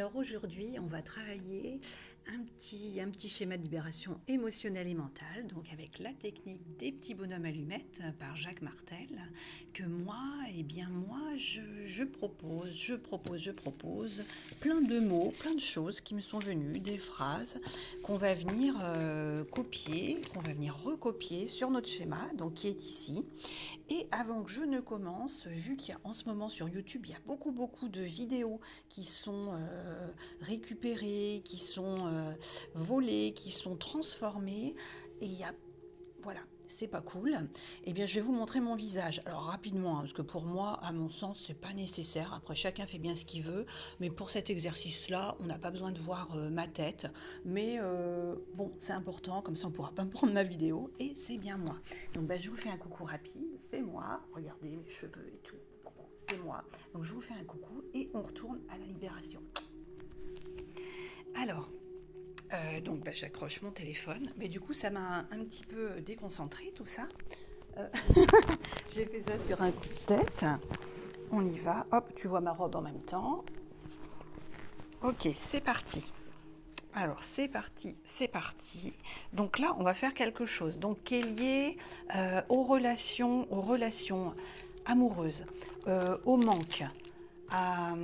Alors aujourd'hui, on va travailler un petit schéma de libération émotionnelle et mentale, donc avec la technique des petits bonhommes allumettes par Jacques Martel, que moi, je propose plein de mots, plein de choses qui me sont venues, des phrases qu'on va venir copier, qu'on va venir recopier sur notre schéma, donc qui est ici. Et avant que je ne commence, vu qu'il y a en ce moment sur YouTube, il y a beaucoup de vidéos qui sont récupérées, qui sont volées, qui sont transformées, et il y a, voilà, c'est pas cool. Eh bien, je vais vous montrer mon visage. Alors rapidement, parce que pour moi, à mon sens, c'est pas nécessaire. Après, chacun fait bien ce qu'il veut, mais pour cet exercice-là, on n'a pas besoin de voir ma tête. Mais bon, c'est important, comme ça on pourra pas me prendre ma vidéo, et c'est bien moi. Donc, je vous fais un coucou rapide, c'est moi. Regardez mes cheveux et tout. C'est moi. Donc, je vous fais un coucou et on retourne à la libération. Alors, j'accroche mon téléphone, mais du coup ça m'a un petit peu déconcentré tout ça. J'ai fait ça sur un coup de tête. On y va, hop, tu vois ma robe en même temps. Ok, c'est parti. Alors c'est parti. Donc là on va faire quelque chose qui est lié aux relations amoureuses, au manque, à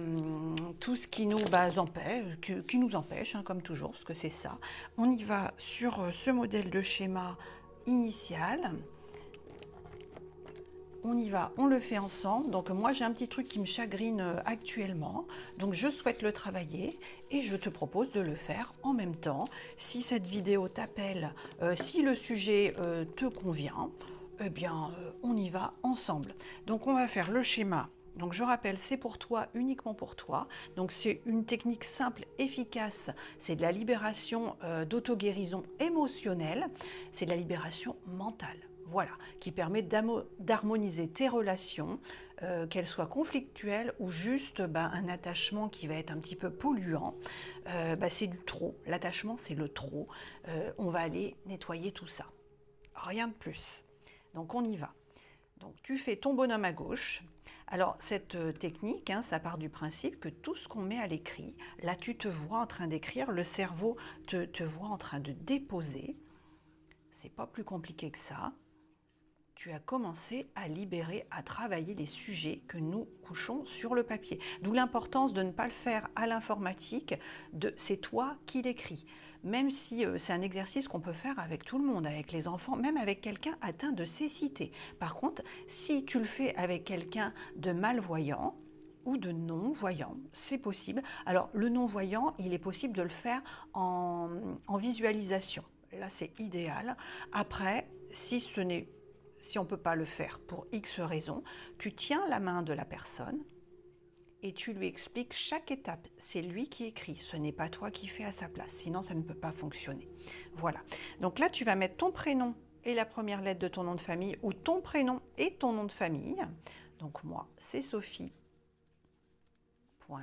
tout ce qui nous empêche, comme toujours, parce que c'est ça. On y va sur ce modèle de schéma initial. On y va, on le fait ensemble. Donc moi j'ai un petit truc qui me chagrine actuellement, donc je souhaite le travailler et je te propose de le faire en même temps. Si cette vidéo t'appelle, si le sujet te convient, eh bien on y va ensemble. Donc on va faire le schéma. Donc je rappelle, c'est pour toi, uniquement pour toi. Donc c'est une technique simple, efficace. C'est de la libération d'auto-guérison émotionnelle. C'est de la libération mentale. Voilà, qui permet d'harmoniser tes relations, qu'elles soient conflictuelles ou juste un attachement qui va être un petit peu polluant. C'est du trop. L'attachement, c'est le trop. On va aller nettoyer tout ça. Rien de plus. Donc on y va. Donc tu fais ton bonhomme à gauche. Alors cette technique, ça part du principe que tout ce qu'on met à l'écrit, là tu te vois en train d'écrire, le cerveau te voit en train de déposer. C'est pas plus compliqué que ça. Tu as commencé à libérer, à travailler les sujets que nous couchons sur le papier. D'où l'importance de ne pas le faire à l'informatique, c'est toi qui l'écris. Même si c'est un exercice qu'on peut faire avec tout le monde, avec les enfants, même avec quelqu'un atteint de cécité. Par contre, si tu le fais avec quelqu'un de malvoyant ou de non-voyant, c'est possible. Alors le non-voyant, il est possible de le faire en visualisation. Là, c'est idéal. Après, si on ne peut pas le faire pour X raisons, tu tiens la main de la personne et tu lui expliques chaque étape. C'est lui qui écrit, ce n'est pas toi qui fais à sa place, sinon ça ne peut pas fonctionner. Voilà. Donc là, tu vas mettre ton prénom et la première lettre de ton nom de famille ou ton prénom et ton nom de famille. Donc moi, c'est Sophie.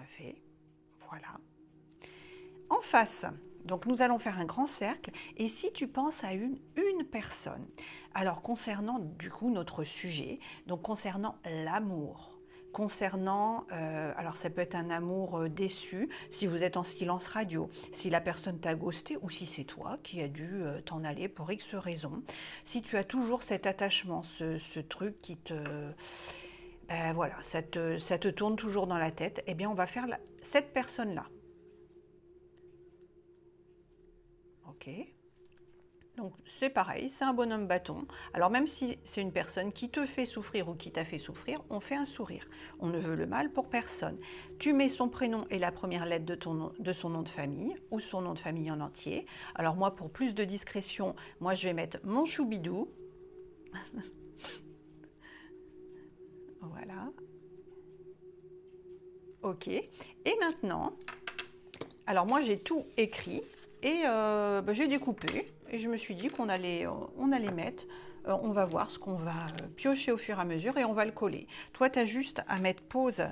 Fait. Voilà. En face, donc nous allons faire un grand cercle et si tu penses à une personne, alors concernant du coup notre sujet, donc concernant l'amour, concernant, alors ça peut être un amour déçu, si vous êtes en silence radio, si la personne t'a ghosté ou si c'est toi qui as dû t'en aller pour X raison, si tu as toujours cet attachement, ce truc qui te... voilà, ça te tourne toujours dans la tête, eh bien on va faire cette personne-là. Ok. Donc c'est pareil, c'est un bonhomme bâton. Alors même si c'est une personne qui te fait souffrir ou qui t'a fait souffrir, on fait un sourire. On ne veut le mal pour personne. Tu mets son prénom et la première lettre de son nom de famille ou son nom de famille en entier. Alors moi, pour plus de discrétion, moi je vais mettre mon choubidou. Voilà. Ok. Et maintenant, alors moi j'ai tout écrit. Et j'ai découpé et je me suis dit qu'on allait mettre, on va voir ce qu'on va piocher au fur et à mesure et on va le coller. Toi, tu as juste à mettre pause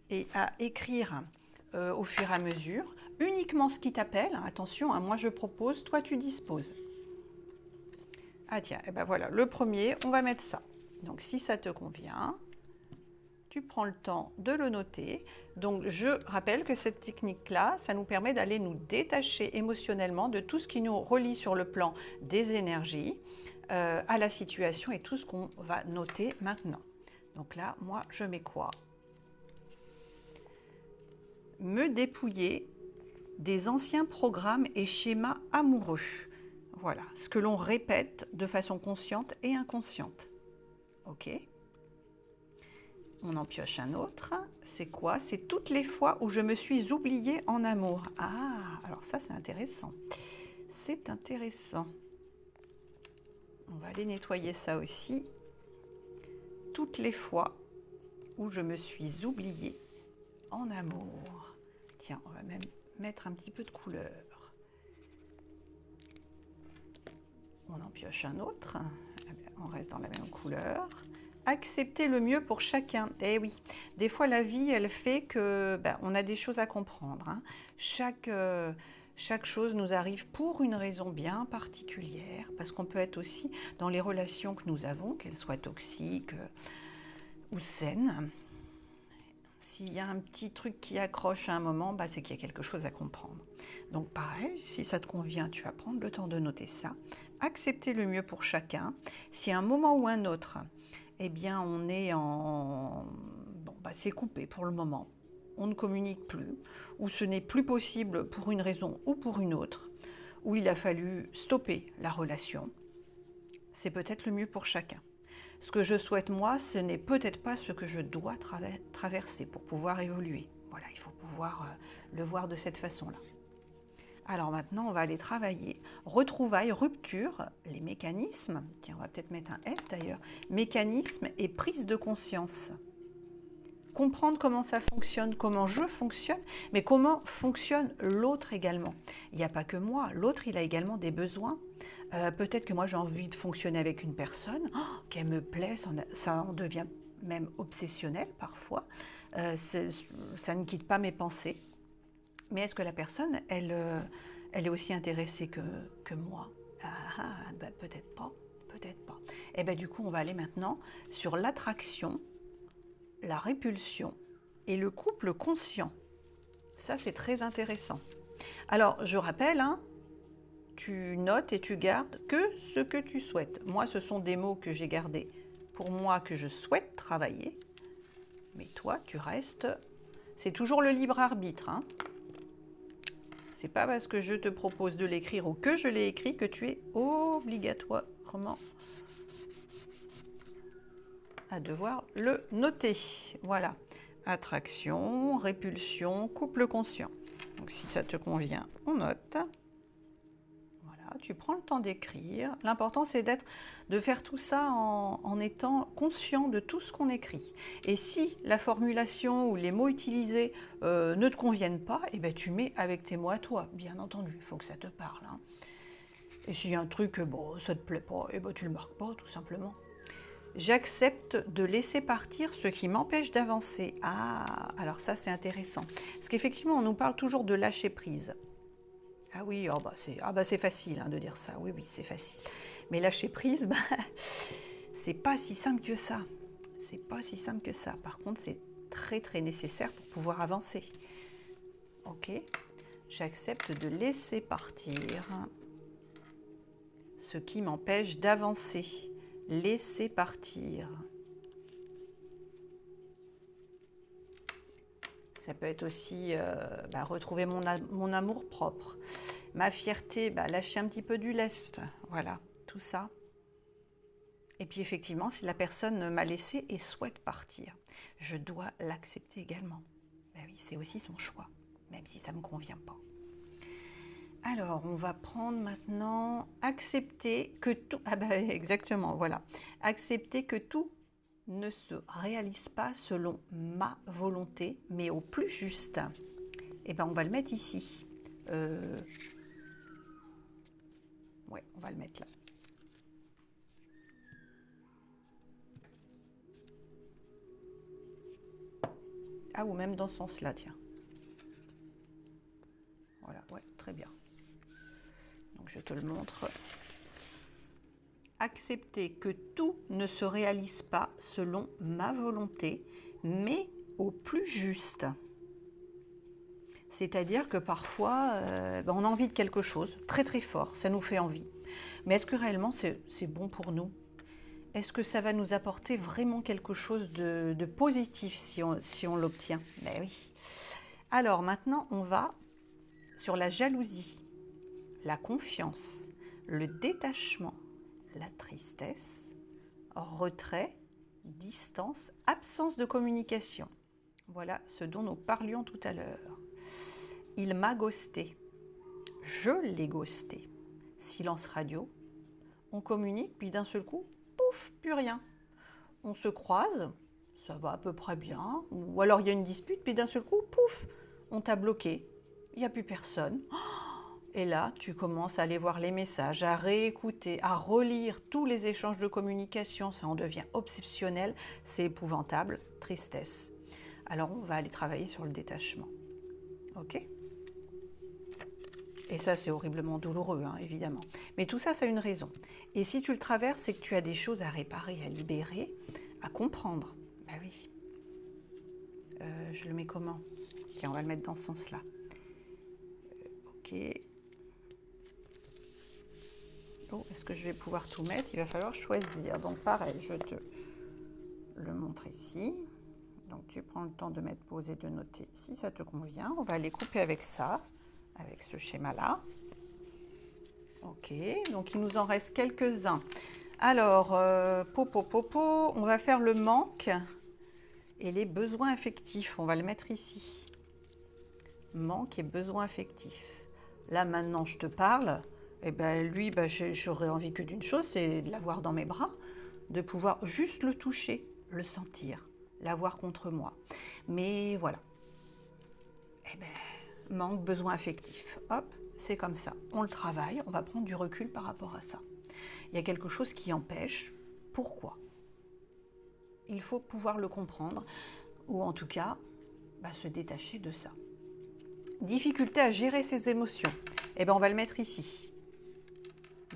et à écrire au fur et à mesure, uniquement ce qui t'appelle. Attention, moi je propose, toi tu disposes. Ah tiens, et voilà, le premier, on va mettre ça. Donc si ça te convient, tu prends le temps de le noter. Donc, je rappelle que cette technique-là, ça nous permet d'aller nous détacher émotionnellement de tout ce qui nous relie sur le plan des énergies, à la situation et tout ce qu'on va noter maintenant. Donc là, moi, je mets quoi? Me dépouiller des anciens programmes et schémas amoureux. Voilà, ce que l'on répète de façon consciente et inconsciente. Ok? On en pioche un autre. C'est quoi? C'est toutes les fois où je me suis oubliée en amour. Ah, alors ça, c'est intéressant. C'est intéressant. On va aller nettoyer ça aussi. Toutes les fois où je me suis oubliée en amour. Tiens, on va même mettre un petit peu de couleur. On en pioche un autre. On reste dans la même couleur. Accepter le mieux pour chacun. Eh oui, des fois la vie, elle fait que on a des choses à comprendre. Hein. Chaque chose nous arrive pour une raison bien particulière, parce qu'on peut être aussi dans les relations que nous avons, qu'elles soient toxiques ou saines. S'il y a un petit truc qui accroche à un moment, c'est qu'il y a quelque chose à comprendre. Donc pareil, si ça te convient, tu vas prendre le temps de noter ça. Accepter le mieux pour chacun. Si à un moment ou un autre, eh bien on est en... c'est coupé pour le moment. On ne communique plus, ou ce n'est plus possible pour une raison ou pour une autre, ou il a fallu stopper la relation, c'est peut-être le mieux pour chacun. Ce que je souhaite moi, ce n'est peut-être pas ce que je dois traverser pour pouvoir évoluer. Voilà, il faut pouvoir le voir de cette façon-là. Alors maintenant, on va aller travailler retrouvailles, rupture, les mécanismes. Tiens, on va peut-être mettre un S d'ailleurs. Mécanismes et prise de conscience. Comprendre comment ça fonctionne, comment je fonctionne, mais comment fonctionne l'autre également. Il n'y a pas que moi, l'autre il a également des besoins. Peut-être que moi j'ai envie de fonctionner avec une personne, qu'elle me plaît, ça en devient même obsessionnel parfois. Ça ne quitte pas mes pensées. Mais est-ce que la personne, elle est aussi intéressée que moi? Peut-être pas, peut-être pas. Et du coup, on va aller maintenant sur l'attraction, la répulsion et le couple conscient. Ça, c'est très intéressant. Alors, je rappelle, tu notes et tu gardes que ce que tu souhaites. Moi, ce sont des mots que j'ai gardés pour moi, que je souhaite travailler. Mais toi, tu restes... C'est toujours le libre arbitre, C'est pas parce que je te propose de l'écrire ou que je l'ai écrit que tu es obligatoirement à devoir le noter. Voilà. Attraction, répulsion, couple conscient. Donc si ça te convient, on note. Voilà, tu prends le temps d'écrire. L'important c'est de faire tout ça en étant conscient de tout ce qu'on écrit. Et si la formulation ou les mots utilisés ne te conviennent pas, tu mets avec tes mots à toi, bien entendu. Il faut que ça te parle. Et s'il y a un truc, ça te plaît pas, tu le marques pas, tout simplement. J'accepte de laisser partir ce qui m'empêche d'avancer. Ah, alors ça c'est intéressant. Parce qu'effectivement, on nous parle toujours de lâcher prise. Ah oui, c'est facile de dire ça. Oui, c'est facile. Mais lâcher prise, c'est pas si simple que ça. C'est pas si simple que ça. Par contre, c'est très très nécessaire pour pouvoir avancer. Ok. J'accepte de laisser partir ce qui m'empêche d'avancer. Laisser partir. Ça peut être aussi retrouver mon amour propre. Ma fierté, lâcher un petit peu du lest. Voilà, tout ça. Et puis effectivement, si la personne m'a laissé et souhaite partir, je dois l'accepter également. Oui, c'est aussi son choix, même si ça ne me convient pas. Alors, on va prendre maintenant accepter que tout... exactement, voilà. Accepter que tout ne se réalise pas selon ma volonté, mais au plus juste. On va le mettre ici. Ouais, on va le mettre là. Ou même dans ce sens-là, tiens. Voilà, ouais, très bien. Donc, je te le montre. Accepter que tout ne se réalise pas selon ma volonté, mais au plus juste. C'est-à-dire que parfois, on a envie de quelque chose, très très fort, ça nous fait envie. Mais est-ce que réellement c'est bon pour nous? Est-ce que ça va nous apporter vraiment quelque chose de positif si on l'obtient? Ben oui. Alors maintenant, on va sur la jalousie, la confiance, le détachement, la tristesse, retrait, distance, absence de communication. Voilà ce dont nous parlions tout à l'heure. Il m'a ghosté. Je l'ai ghosté. Silence radio. On communique, puis d'un seul coup, pouf, plus rien. On se croise, ça va à peu près bien. Ou alors il y a une dispute, puis d'un seul coup, pouf, on t'a bloqué. Il n'y a plus personne. Et là, tu commences à aller voir les messages, à réécouter, à relire tous les échanges de communication. Ça en devient obsessionnel, c'est épouvantable, tristesse. Alors on va aller travailler sur le détachement. Ok ? Et ça, c'est horriblement douloureux, hein, évidemment. Mais tout ça, ça a une raison. Et si tu le traverses, c'est que tu as des choses à réparer, à libérer, à comprendre. Ben oui. Je le mets comment? Tiens, on va le mettre dans ce sens-là. Ok. Oh, est-ce que je vais pouvoir tout mettre? Il va falloir choisir. Donc pareil, je te le montre ici. Donc tu prends le temps de mettre pause et de noter si ça te convient. On va les couper avec ça, avec ce schéma-là. Ok, donc il nous en reste quelques-uns. Alors, on va faire le manque et les besoins affectifs. On va le mettre ici. Manque et besoins affectifs. Là, maintenant, je te parle. Et ben lui, j'aurais envie que d'une chose, c'est de l'avoir dans mes bras, de pouvoir juste le toucher, le sentir, l'avoir contre moi. Mais voilà. Eh ben, manque, besoin affectif. Hop, c'est comme ça. On le travaille, on va prendre du recul par rapport à ça. Il y a quelque chose qui empêche. Pourquoi? Il faut pouvoir le comprendre, ou en tout cas, se détacher de ça. Difficulté à gérer ses émotions. Eh ben, on va le mettre ici.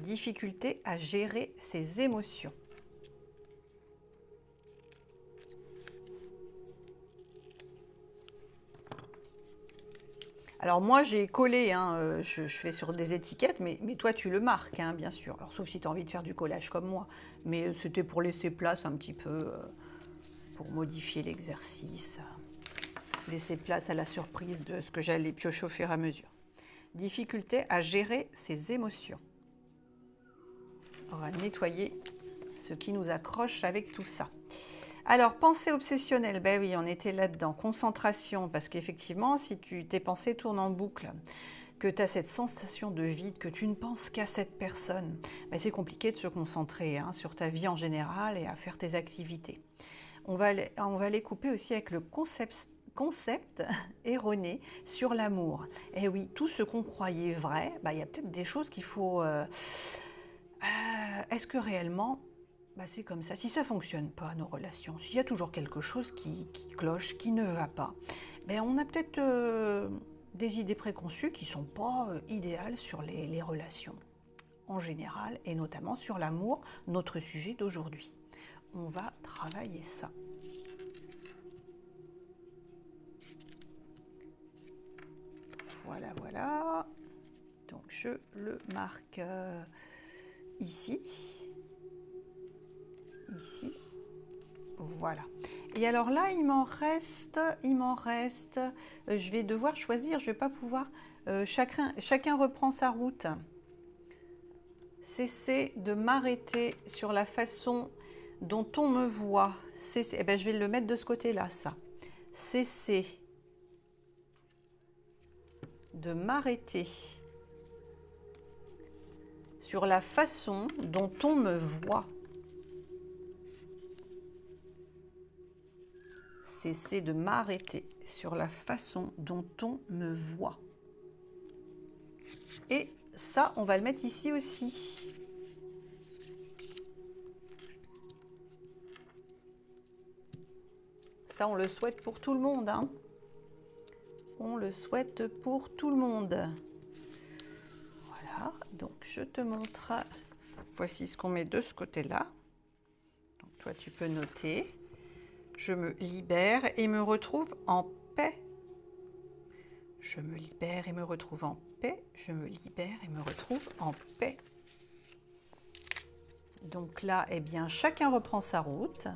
Difficulté à gérer ses émotions. Alors moi j'ai collé, hein, je fais sur des étiquettes, mais toi tu le marques, hein, bien sûr. Alors sauf si tu as envie de faire du collage comme moi. Mais c'était pour laisser place un petit peu, pour modifier l'exercice. Laisser place à la surprise de ce que j'allais piocher au fur et à mesure. Difficulté à gérer ses émotions. On va nettoyer ce qui nous accroche avec tout ça. Alors, pensée obsessionnelle, ben oui, on était là-dedans. Concentration, parce qu'effectivement, si tes pensées tournent en boucle, que tu as cette sensation de vide, que tu ne penses qu'à cette personne, ben c'est compliqué de se concentrer sur ta vie en général et à faire tes activités. On va les couper aussi avec le concept erroné sur l'amour. Et oui, tout ce qu'on croyait vrai, il y a peut-être des choses qu'il faut... est-ce que réellement, c'est comme ça? Si ça ne fonctionne pas, nos relations, s'il y a toujours quelque chose qui cloche, qui ne va pas, on a peut-être des idées préconçues qui ne sont pas idéales sur les relations en général, et notamment sur l'amour, notre sujet d'aujourd'hui. On va travailler ça. Voilà, voilà. Donc je le marque ici, voilà. Et alors là, il m'en reste, je vais devoir choisir, je vais pas pouvoir, chacun reprend sa route. Cesser de m'arrêter sur la façon dont on me voit. Je vais le mettre de ce côté-là, ça. Cesser de m'arrêter sur la façon dont on me voit. Cesser de m'arrêter sur la façon dont on me voit. Et ça, on va le mettre ici aussi. Ça, on le souhaite pour tout le monde, hein. On le souhaite pour tout le monde. Voilà, donc je te montre. Voici ce qu'on met de ce côté-là. Donc toi, tu peux noter. Je me libère et me retrouve en paix. Je me libère et me retrouve en paix. Je me libère et me retrouve en paix. Donc là, eh bien, chacun reprend sa route.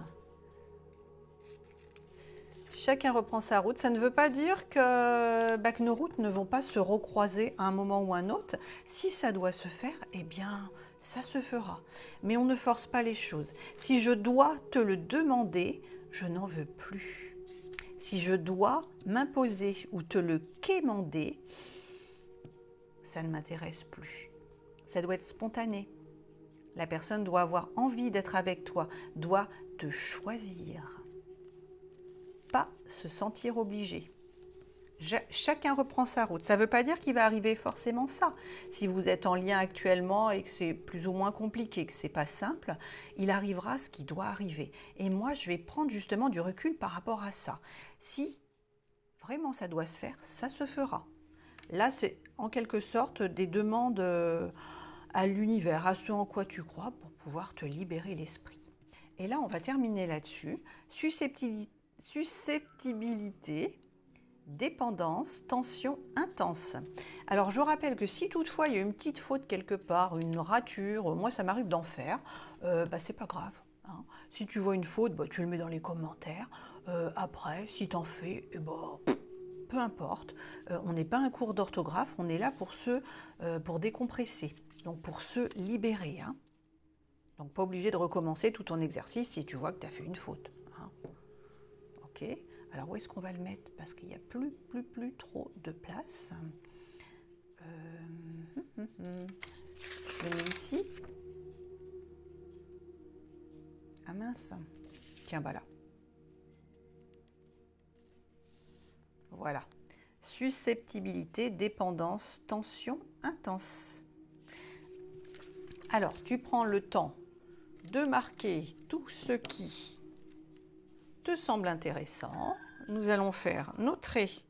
Chacun reprend sa route. Ça ne veut pas dire que nos routes ne vont pas se recroiser à un moment ou un autre. Si ça doit se faire, eh bien, ça se fera. Mais on ne force pas les choses. Si je dois te le demander, je n'en veux plus. Si je dois m'imposer ou te le quémander, ça ne m'intéresse plus. Ça doit être spontané. La personne doit avoir envie d'être avec toi, doit te choisir. Pas se sentir obligé. Chacun reprend sa route. Ça ne veut pas dire qu'il va arriver forcément ça. Si vous êtes en lien actuellement et que c'est plus ou moins compliqué, que ce n'est pas simple, il arrivera ce qui doit arriver. Et moi, je vais prendre justement du recul par rapport à ça. Si vraiment ça doit se faire, ça se fera. Là, c'est en quelque sorte des demandes à l'univers, à ce en quoi tu crois, pour pouvoir te libérer l'esprit. Et là, on va terminer là-dessus. Susceptibilité, dépendance, tension intense. Alors, je rappelle que si toutefois il y a une petite faute quelque part, une rature, moi ça m'arrive d'en faire, c'est pas grave. Hein. Si tu vois une faute, tu le mets dans les commentaires. Après, si t'en fais, peu importe. On n'est pas un cours d'orthographe, on est là pour décompresser, donc pour se libérer. Hein. Donc pas obligé de recommencer tout ton exercice si tu vois que tu as fait une faute. Hein. Ok. Alors où est-ce qu'on va le mettre? Parce qu'il n'y a plus trop de place. Je le mets ici. Ah mince. Tiens, voilà. Voilà. Susceptibilité, dépendance, tension intense. Alors, tu prends le temps de marquer tout ce qui te semble intéressant. Nous allons faire nos traits.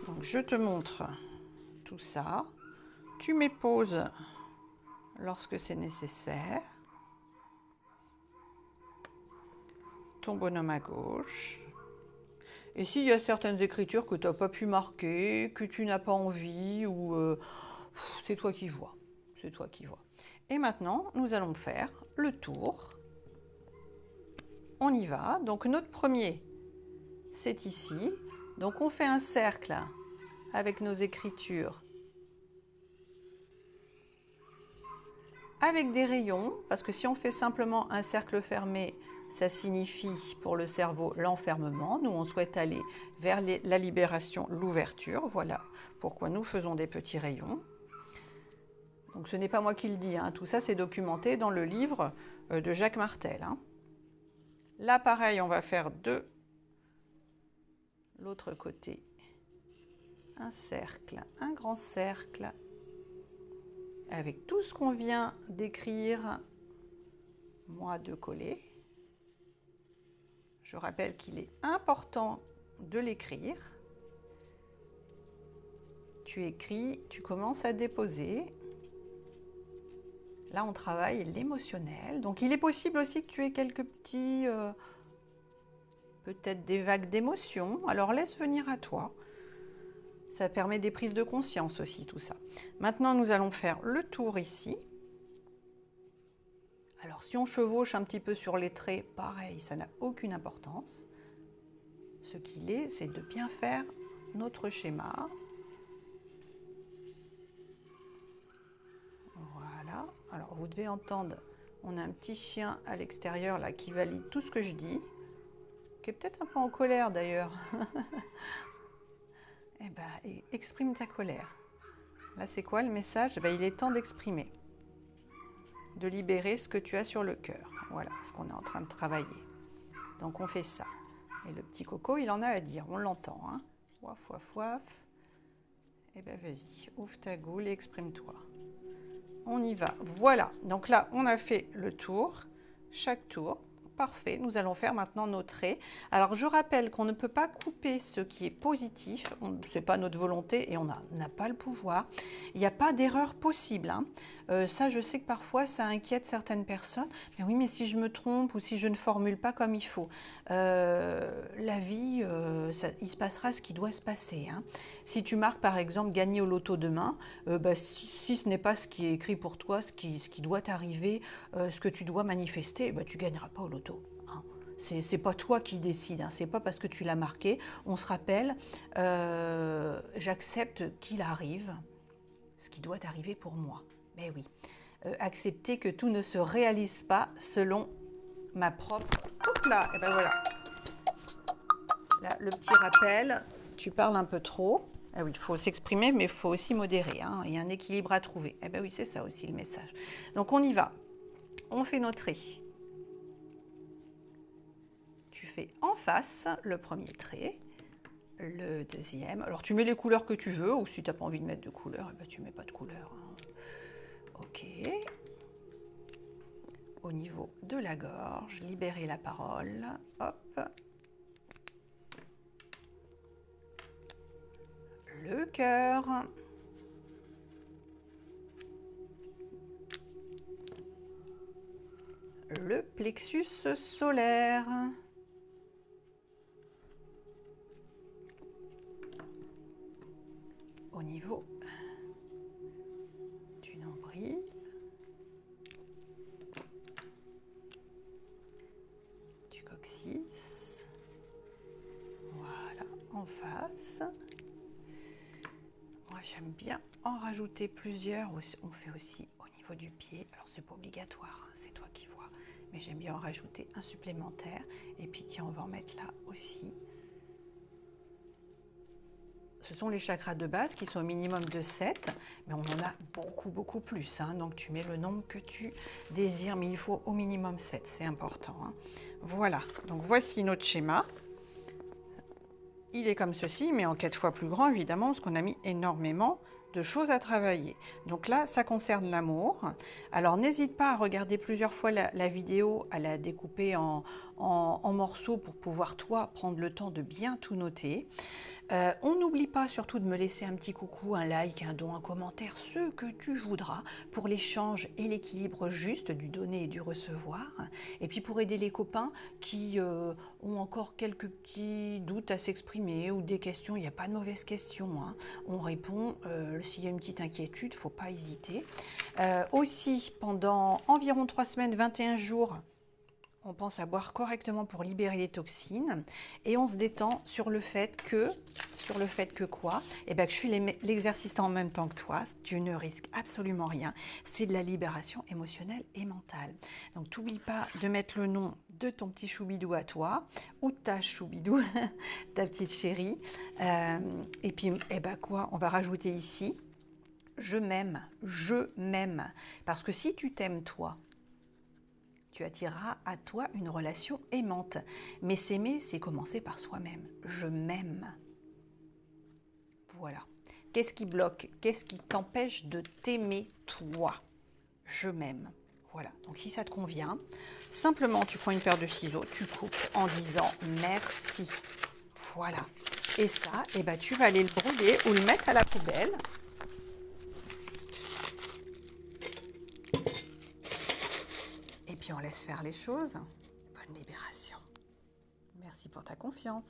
Donc, je te montre tout ça. Tu mets pause lorsque c'est nécessaire. Ton bonhomme à gauche. Et s'il y a certaines écritures que tu n'as pas pu marquer, que tu n'as pas envie, ou c'est toi qui vois. C'est toi qui vois. Et maintenant, nous allons faire le tour. On y va. Donc notre premier, c'est ici. Donc on fait un cercle avec nos écritures. Avec des rayons, parce que si on fait simplement un cercle fermé, ça signifie pour le cerveau l'enfermement. Nous, on souhaite aller vers la libération, l'ouverture. Voilà pourquoi nous faisons des petits rayons. Donc ce n'est pas moi qui le dis, hein. Tout ça c'est documenté dans le livre de Jacques Martel. Hein. Là pareil, on va faire de l'autre côté un cercle, un grand cercle, avec tout ce qu'on vient d'écrire, moi de coller. Je rappelle qu'il est important de l'écrire. Tu écris, tu commences à déposer. Là, on travaille l'émotionnel. Donc, il est possible aussi que tu aies quelques petits, peut-être des vagues d'émotions. Alors, laisse venir à toi. Ça permet des prises de conscience aussi, tout ça. Maintenant, nous allons faire le tour ici. Alors, si on chevauche un petit peu sur les traits, pareil, ça n'a aucune importance. Ce qu'il est, c'est de bien faire notre schéma. Voilà. Alors, vous devez entendre, on a un petit chien à l'extérieur là qui valide tout ce que je dis, qui est peut-être un peu en colère d'ailleurs. Eh bien, exprime ta colère. Là, c'est quoi le message? Il est temps d'exprimer, de libérer ce que tu as sur le cœur. Voilà ce qu'on est en train de travailler. Donc, on fait ça. Et le petit coco, il en a à dire, on l'entend. Hein. Ouaf, ouaf, ouaf. Eh bien, vas-y, ouvre ta goule et exprime-toi. On y va. Voilà. Donc là, on a fait le tour. Chaque tour, parfait. Nous allons faire maintenant nos traits. Alors, je rappelle qu'on ne peut pas couper ce qui est positif. Ce n'est pas notre volonté et on n'a pas le pouvoir. Il n'y a pas d'erreur possible, hein. Ça, je sais que parfois, ça inquiète certaines personnes. Mais oui, mais si je me trompe ou si je ne formule pas comme il faut, la vie, il se passera ce qui doit se passer, hein. Si tu marques, par exemple, gagner au loto demain, si ce n'est pas ce qui est écrit pour toi, ce qui doit t'arriver, ce que tu dois manifester, tu ne gagneras pas au loto, hein. C'est pas toi qui décide, hein. C'est pas parce que tu l'as marqué. On se rappelle, j'accepte qu'il arrive ce qui doit arriver pour moi. Mais oui, accepter que tout ne se réalise pas selon ma propre... Hop là, et ben voilà. Là, le petit rappel, tu parles un peu trop. Ah oui, il faut s'exprimer, mais il faut aussi modérer, hein. Il y a un équilibre à trouver. Eh bien oui, c'est ça aussi le message. Donc on y va. On fait nos traits. Tu fais en face le premier trait, le deuxième. Alors tu mets les couleurs que tu veux, ou si tu n'as pas envie de mettre de couleurs, tu ne mets pas de couleurs, hein. Ok. Au niveau de la gorge, libérer la parole. Hop. Le cœur. Le plexus solaire. Au niveau du nombril. Du coccyx. Voilà, en face. Moi, j'aime bien en rajouter plusieurs. On fait aussi au niveau du pied. Alors, c'est pas obligatoire, hein, c'est toi qui vois. Mais j'aime bien en rajouter un supplémentaire. Et puis, tiens, on va en mettre là aussi. Ce sont les chakras de base qui sont au minimum de 7, mais on en a beaucoup, beaucoup plus, hein. Donc, tu mets le nombre que tu désires, mais il faut au minimum 7, c'est important, hein. Voilà, donc voici notre schéma. Il est comme ceci, mais en 4 fois plus grand, évidemment, parce qu'on a mis énormément de choses à travailler. Donc là, ça concerne l'amour. Alors, n'hésite pas à regarder plusieurs fois la vidéo, à la découper en morceaux pour pouvoir, toi, prendre le temps de bien tout noter. On n'oublie pas surtout de me laisser un petit coucou, un like, un don, un commentaire, ce que tu voudras pour l'échange et l'équilibre juste du donner et du recevoir. Et puis pour aider les copains qui ont encore quelques petits doutes à s'exprimer ou des questions, il n'y a pas de mauvaises questions, hein. On répond, s'il y a une petite inquiétude, il ne faut pas hésiter. Aussi, pendant environ 3 semaines, 21 jours, on pense à boire correctement pour libérer les toxines et on se détend sur le fait que quoi? Eh bien, que je fais l'exercice en même temps que toi, tu ne risques absolument rien. C'est de la libération émotionnelle et mentale. Donc, t'oublie pas de mettre le nom de ton petit choubidou à toi ou de ta choubidou, ta petite chérie. Et puis, eh ben quoi? On va rajouter ici, je m'aime. Parce que si tu t'aimes toi, tu attireras à toi une relation aimante. Mais s'aimer, c'est commencer par soi-même. Je m'aime. Voilà. Qu'est-ce qui bloque? Qu'est-ce qui t'empêche de t'aimer toi? Je m'aime. Voilà. Donc si ça te convient, simplement tu prends une paire de ciseaux, tu coupes en disant merci. Voilà. Et ça, eh ben, tu vas aller le brûler ou le mettre à la poubelle. Et puis on laisse faire les choses. Bonne libération. Merci pour ta confiance.